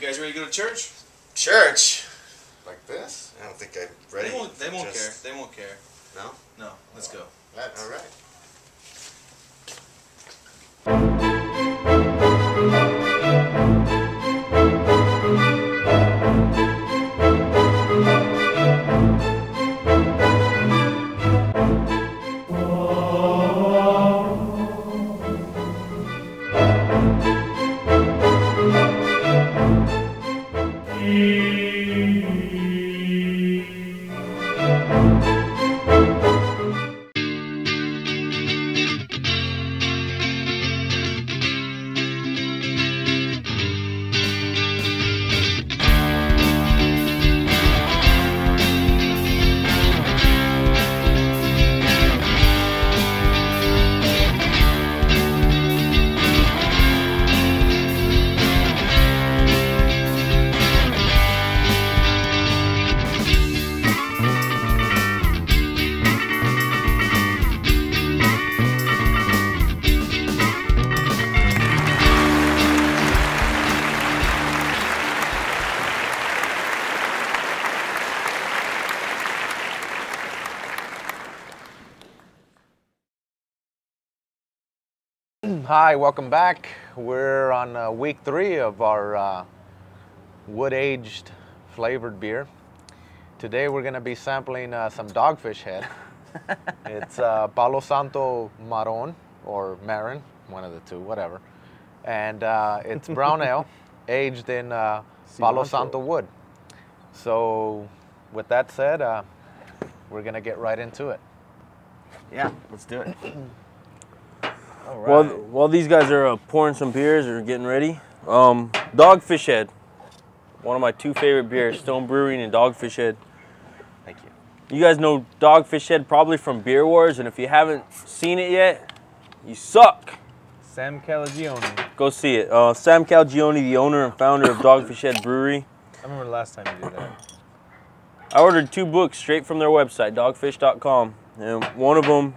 you guys ready to go to church? Church? Like this? I don't think I'm ready. They won't care. They won't care. No? No. Let's go. All right. Hi, welcome back. We're on week 3 of our wood-aged flavored beer. Today we're going to be sampling some Dogfish Head. It's Palo Santo Marron, or Marron, one of the two, whatever. And it's brown ale, aged in Palo Santo wood. So with that said, we're going to get right into it. Yeah, let's do it. All right. While these guys are pouring some beers or getting ready, Dogfish Head, one of my 2 favorite beers, Stone Brewing and Dogfish Head. Thank you. You guys know Dogfish Head probably from Beer Wars, and if you haven't seen it yet, you suck. Sam Calagione. Go see it. Sam Calagione, the owner and founder of Dogfish Head Brewery. I remember the last time you did that. I ordered 2 books straight from their website, dogfish.com, and one of them,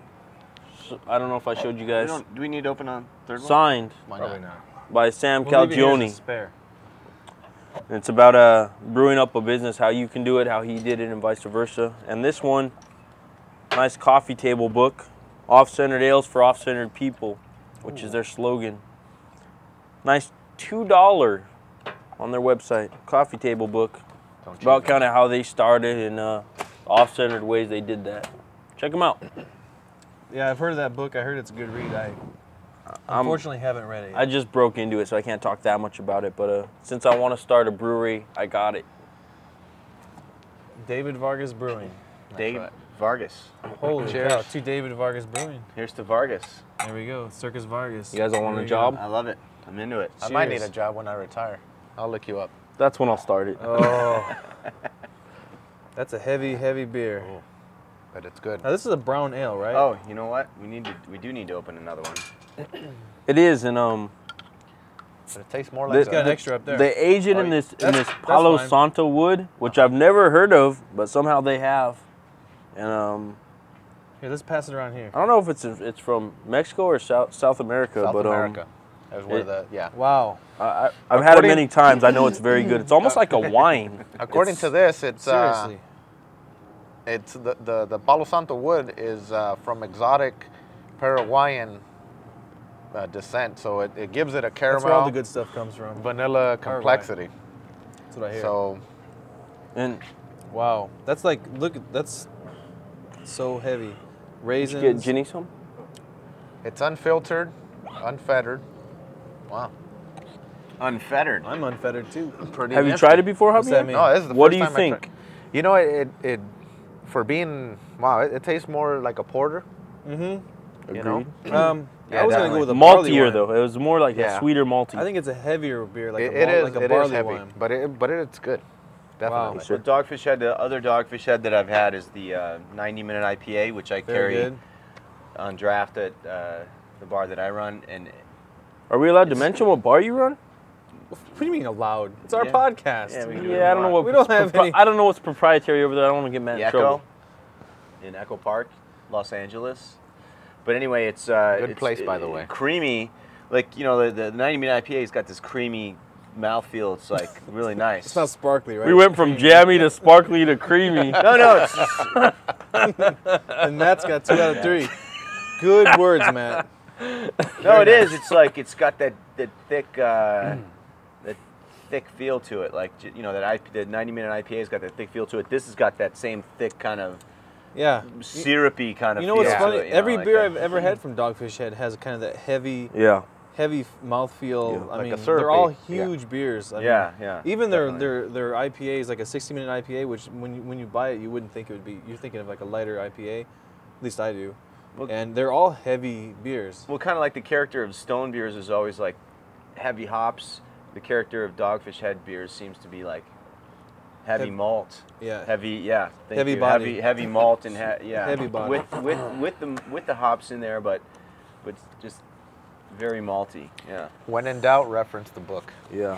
I don't know if I showed you guys. Do we need to open a third one? Signed Probably not. by Sam We'll leave it here as a Calagione. spare. It's about brewing up a business, how you can do it, how he did it, and vice versa. And this one, nice coffee table book, Off-Centered Ales for Off-Centered People, which is their slogan. Nice $2 on their website, coffee table book. About kind of how they started and off-centered ways they did that. Check them out. Yeah, I've heard of that book. I heard it's a good read. I unfortunately haven't read it yet. I just broke into it, so I can't talk that much about it. But since I want to start a brewery, I got it. David Vargas Brewing. Dave Vargas. Holy cow, 2 David Vargas Brewing. Here's to Vargas. There we go, Circus Vargas. You guys all want There a we job? go. I love it. I'm into it. I might need Cheers. a job when I retire. I'll look you up. That's when I'll start it. Oh, that's a heavy, heavy beer. Oh, but it's good. Now this is a brown ale, right? Oh, you know what? We do need to open another one. It is, and But it tastes more like It's got an extra up there. they age it in this that's Palo fine. Santo wood, which I've never heard of, but somehow they have. And Here, let's pass it around here. I don't know if it's from Mexico or South America, South but America. That's where it- Wow. I've had it many times. I know it's very good. It's almost like a wine. According to this, it's Seriously. it's the Palo Santo wood is from exotic Paraguayan descent, so it gives it a That's where all the caramel, good stuff comes from. vanilla complexity. That's what I hear. So And Wow. That's like, look, that's so heavy. Raisins. get Ginny some. it's unfiltered, unfettered. Wow. Unfettered. I'm unfettered too. Pretty Have you nifty. tried it before, What's Javier? that mean? No, this is the What first do you time I think? tried. You know, it for being it tastes more like a porter. Mm-hmm. You know, I was gonna go with a barley Maltier wine. though. It was more like Yeah. a sweeter malty. I think it's a heavier beer, like it a is barley heavy, wine. but it's good. Definitely. So Dogfish Head, the other Dogfish Head that I've had is the 90-minute IPA, which I Very carry good. on draft at the bar that I run. And Are we allowed to mention what bar you run? What do you mean allowed? It's our Yeah. podcast. Yeah, we can do Yeah, I don't know what. We don't have any- I don't know what's proprietary over there. I don't want to get mad the in trouble. Echo in Echo Park, Los Angeles. But anyway, it's Good place, by the way. Creamy, like the 90-minute IPA's got this creamy mouthfeel. It's like really nice. It's not sparkly, right? We went from jammy to sparkly to creamy. No, it's just, And Matt's got 2 out of 3. Good words, Matt. no, it is. It's like it's got that thick thick feel to it. Like the 90-minute IPA's got that thick feel to it. This has got that same thick kind of syrupy kind of. You know what's feel funny? to it, Every like beer that. I've ever had from Dogfish Head has kind of that heavy mouthfeel. Yeah, I like a mean, syrupy. they're all huge beers. I mean, Yeah, even definitely. their IPA is like a 60-minute IPA, which when you buy it, you wouldn't think it would be. You're thinking of like a lighter IPA, at least I do. Well, And they're all heavy beers. Well, kind of like the character of Stone beers is always like heavy hops. The character of Dogfish Head beers seems to be like heavy malt. Yeah. Heavy body. heavy malt and Heavy body. with the hops in there, but just very malty. Yeah. When in doubt, reference the book. Yeah.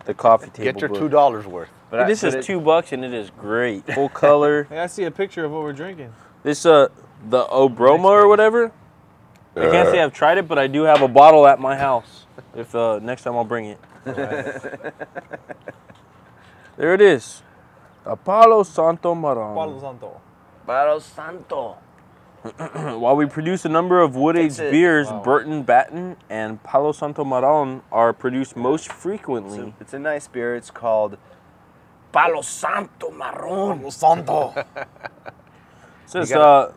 The coffee table Get your book. $2 worth. But This is $2 and it is great. Full color. Hey, I see a picture of what we're drinking. This the Obroma or whatever. I can't say I've tried it, but I do have a bottle at my house. If next time I'll bring it. There it is. Palo Santo Marron. Palo Santo. Palo Santo. While we produce a number of wood-aged beers, Burton Batten and Palo Santo Marron are produced most frequently. It's a nice beer. It's called Palo Santo Marron. Palo Santo. Says,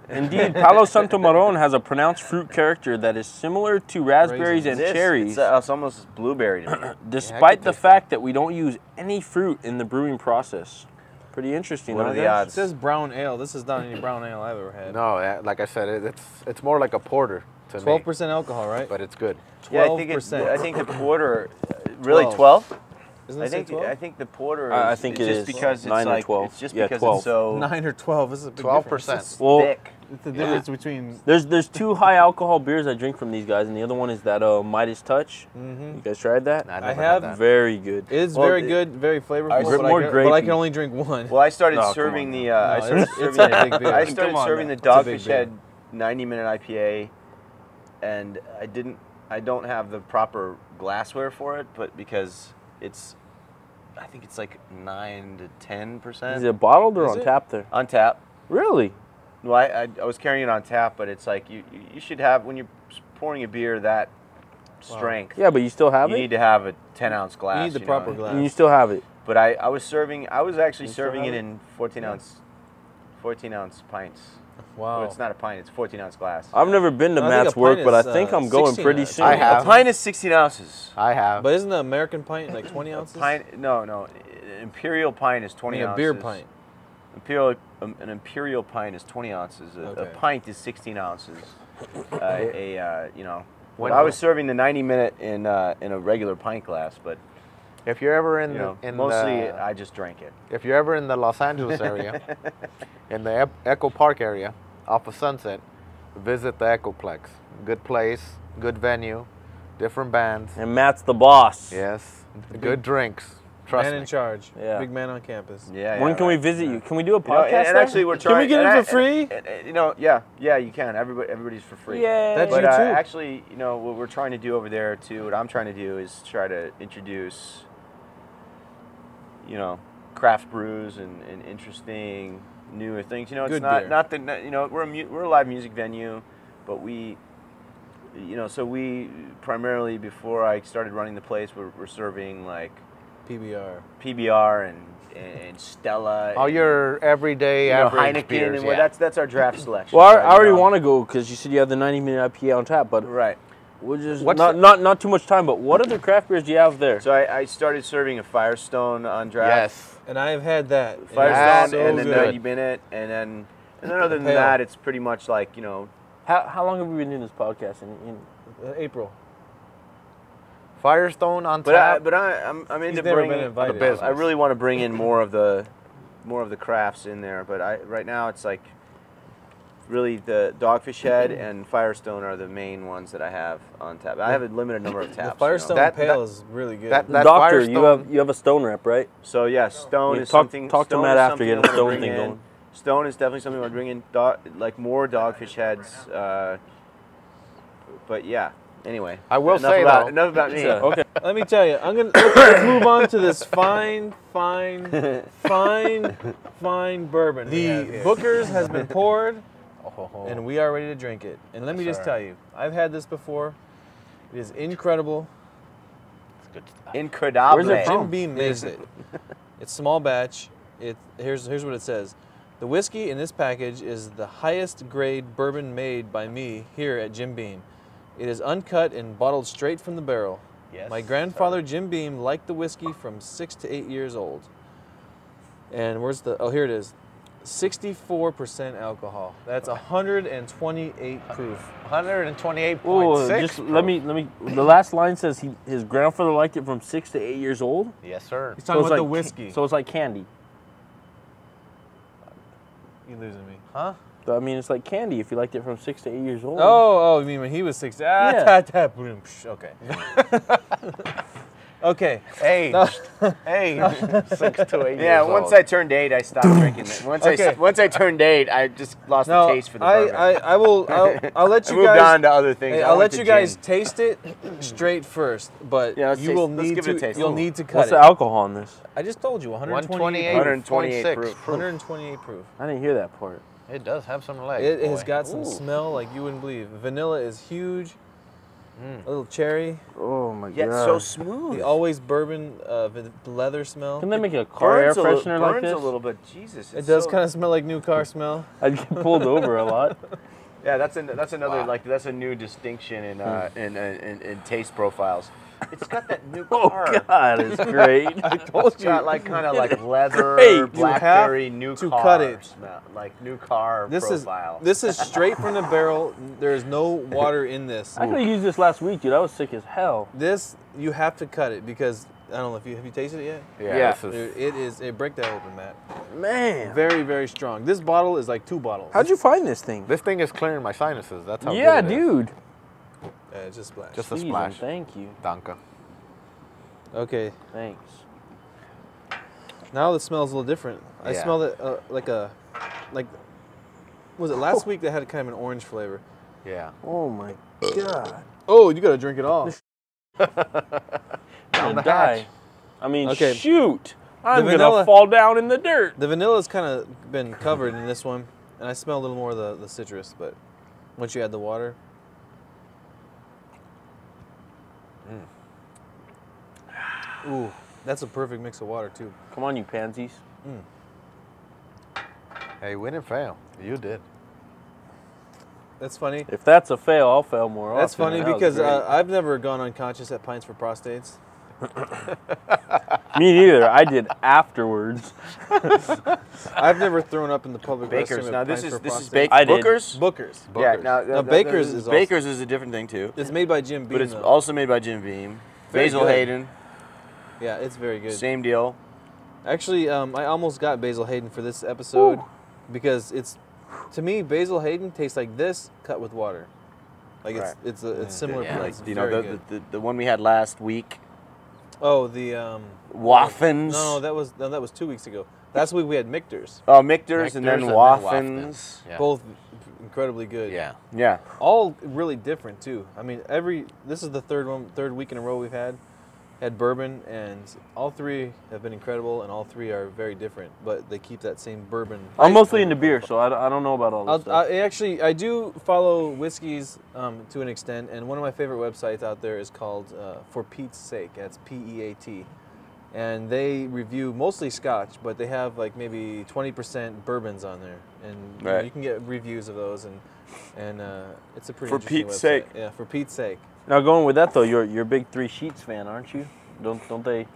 indeed, Palo Santo Marron has a pronounced fruit character that is similar to raspberries and cherries, It's almost blueberry to me. despite the fact that we don't use any fruit in the brewing process. Pretty interesting. What huh, are the guys? odds? It says brown ale. This is not any brown ale I've ever had. No, like I said, it's more like a porter to me. 12% alcohol, right? But it's good. Yeah, 12%. I think the porter, really 12. 12? Isn't I it say think 12? I think the porter. I is- think it's it just is because 9 it's or like 12. it's just Yeah, because 12. it's so 9 or 12. This is a big 12%. difference. It's Well, thick. the difference between. there's 2 high alcohol beers I drink from these guys, and the other one is that Midas Touch. You guys tried that? I I never have- had that. Very good. It's Well, very good, very flavorful, I- but, more but I can grapey. only drink one. Well, I started No, come serving on the. now. I No, started it's serving. a big beer. I Come started on, serving man. the It's a big Dogfish beer. Head 90-minute IPA, and I don't have the proper glassware for it, but because I think it's like 9 to 10%. Is it bottled or Is on it? tap there? On tap? Really? Well, I was carrying it on tap, but it's like you should have, when you're pouring a beer that strength, Yeah, but you still have you it? need to have a 10-ounce glass. You need the proper glass. And you still have it? But I was actually You still serving have it it? in 14-ounce pints. Wow. Well, it's not a pint, it's a 14-ounce glass. I've never been to I think Matt's a work, pint but I is, think I'm going 16 pretty ounces. soon. I A have. pint is 16 ounces. I have. But isn't the American pint like 20 ounces? No. Imperial pint is 20 I mean, ounces. a beer pint. An imperial pint is 20 ounces. A Okay. pint is 16 ounces. When I was serving the 90-minute in a regular pint glass, but If you're ever in, mostly I just drank it. if you're ever in the Los Angeles area, in the Echo Park area, off of Sunset, visit the Echoplex. Good place, good venue, different bands. And Matt's the boss. Yes, good drinks. Trust Man me. in charge. Yeah. Big man on campus. Yeah. When yeah, can we right. visit you? Can we do a You know, podcast and there? actually, we're Can we trying. get and it for free? Yeah, you can. Everybody's for free. Yay. That's But you too. actually, what we're trying to do over there too, what I'm trying to do is try to introduce, craft brews and interesting newer things. It's Good not beer. not that we're a live music venue, but we, so we primarily, before I started running the place, we're serving like PBR. PBR and Stella. All and, your everyday average Heineken, beers. and that's our draft selection. Well, I right, already want to go because you said you have the 90-minute IPA on tap, but Right. we'll just What's not too much time. But what other craft beers do you have there? So I started serving a Firestone on draft. Yes. And I've had that. And Firestone it's so and then good. 90-minute, and then other than Pale. that, it's pretty much like How long have we been doing this podcast? April. Firestone on But tap. I'm into He's never bringing. been invited. The business. I really want to bring in more of the crafts in there. But right now it's like really the Dogfish Head and Firestone are the main ones that I have on tap. I have a limited number of taps. The Firestone That- Pale that- is really good. that- Doctor, Firestone- you have a Stone rep, right? So yeah, Stone Yeah, is talk something. to Stone Matt is after you something get the I wanna Stone bring thing in. going. Stone is definitely something I want to bring in. Like more Dogfish Heads. But yeah, Anyway, I will enough say, about, though. enough about me. Yeah, okay. Let me tell you, let's move on to this fine bourbon. The Bookers has been poured, and we are ready to drink it. And let me just tell you, I've had this before. It is incredible. It's good stuff. Incredible. Where's it from? Jim Beam makes it. It's small batch. Here's what it says. The whiskey in this package is the highest grade bourbon made by me here at Jim Beam. It is uncut and bottled straight from the barrel. Yes, My grandfather Jim Beam liked the whiskey from 6 to 8 years old. And where's the? Oh, here it is. 64% alcohol. That's 128 proof. 128.6. Oh, just let me. The last line says his grandfather liked it from 6 to 8 years old. Yes, sir. He's talking it's about the like whiskey. So it's like candy. You're losing me. Huh? I mean, it's like candy if you liked it from 6 to 8 years old. Oh, you mean when he was 6? Yeah. Boom. Okay. Okay. Hey, hey, 6 to 8 Yeah, years once old. I turned 8, I stopped drinking it. Once I turned 8, I just lost the taste for the bourbon. I'll let I you moved guys. on to other things. Hey, I I'll went let to you guys gin. taste it straight first, but Yeah, let's you will let's need give it a to. taste. You'll Ooh. need to cut What's it. the alcohol in this? I just told you 128. 128 proof. 128 proof. I didn't hear that part. It does have some legs. It has boy. got some Ooh. smell like you wouldn't believe. Vanilla is huge. A little cherry. Oh my Yet god. so smooth. The always bourbon leather smell. Can they make a car air freshener like burns this? a little bit. Jesus. It it's does so- kind of smell like new car smell. I'd get pulled over a lot. Yeah, that's another that's a new distinction in taste profiles. It's got that new Oh car. god, it's great. It's got like kind of like leather, great. blackberry, You have new to car cut it. smell, like new car profile. This is straight from the barrel. There is no water in this. I could have used this last week, dude. I was sick as hell. This you have to cut it because I don't know if have you tasted it yet. Yeah. This is, Dude, it is. Break that open, Matt. Man. Very, very strong. This bottle is like 2 bottles. How'd you find this thing? this thing is clearing my sinuses. That's how Yeah, good it is. dude. It's just splash. Just a Please and splash. thank you. Danke. Okay. Thanks. Now the smell's a little different. I Yeah. smell it like. Was it last week that had kind of an orange flavor? Yeah. Oh my god. Oh, you gotta drink it all. I'm gonna die. I mean, Okay. shoot. I'm vanilla- gonna fall down in the dirt. The vanilla's kind of been covered in this one, and I smell a little more of the citrus. But once you add the water, ooh, that's a perfect mix of water too. Come on, you pansies. Hey, we didn't fail. You did. That's funny. If that's a fail, I'll fail more That's often. funny That was because great. I've never gone unconscious at Pints for Prostates. Me neither. I did afterwards. I've never thrown up in the public Bakers. restroom Now at this Pints is for this is Prostates. I did. Bookers. Bookers. Yeah. Bookers. Now Bakers is also, Bakers is a different thing too. It's made by Jim Beam. But it's though. also made by Jim Beam. Very Basil good. Hayden. Yeah, it's very good. Same deal. Actually, I almost got Basil Hayden for this episode because it's, to me, Basil Hayden tastes like this cut with water. Like it's similar. Yeah, but like it's you know very good. the one we had last week. Oh, the Waffens. No, that was 2 weeks ago. Last week we had Michter's. Oh, Michter's and then Michter's Waffens. Yeah. Both incredibly good. Yeah. Yeah. All really different too. I mean, this is the third week in a row we've had bourbon, and all 3 have been incredible, and all 3 are very different, but they keep that same bourbon. I'm mostly into beer, so I don't know about all this stuff. I do follow whiskeys to an extent, and one of my favorite websites out there is called For Pete's Sake. That's PEAT, and they review mostly Scotch, but they have like maybe 20% bourbons on there, and you know, Right. you can get reviews of those, and it's a pretty For interesting Pete's website. sake. Yeah, For Pete's Sake. Now going with that though, you're a big Three Sheets fan, aren't you? Don't they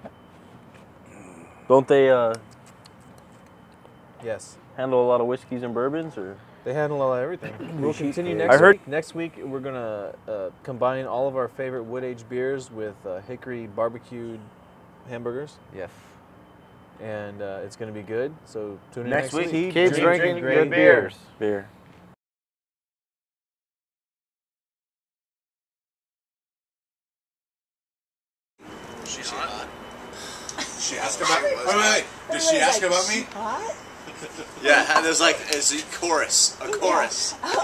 Yes. handle a lot of whiskeys and bourbons, or? They handle a lot of everything. We'll continue I next heard- week. Next week, we're going to combine all of our favorite wood-aged beers with hickory barbecued hamburgers, Yes. and it's going to be good. So tune in Next week, week. keep drinking good beers. Beer. She hot? She asked about. Wait. Did she ask about me? Hot? Yeah, and there's like it's a chorus. Yeah.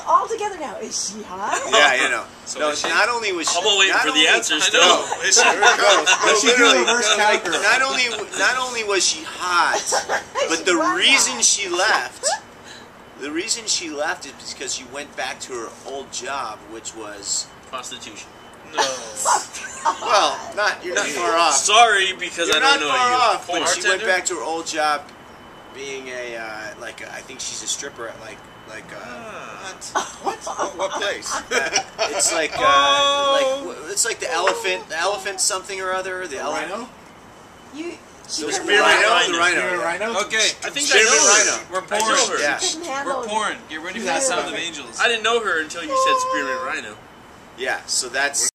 All together now. Is she hot? Yeah, you know. So No, is she? not only was she. I'm waiting not for only- the answers I still. know. Is she? Here it goes. No, She do literally, reverse cowgirl. not only was she hot, but the reason she left. The reason she left is because she went back to her old job, which was Prostitution. No. well, you're not far off. Sorry, because You're I not don't know far you. off, but she went Bartender? back to her old job, being a I think she's a stripper at what? What place? It's like it's like the elephant something or other. The Rhino? The Spearmint rhino. Spearmint rhino? Okay, I think Spearmint I know rhino. her. We're I know porn. her. Yeah. We're We're porn. Get ready for the sound of angels. I didn't know her until you said Spearmint Rhino. Yeah, so that's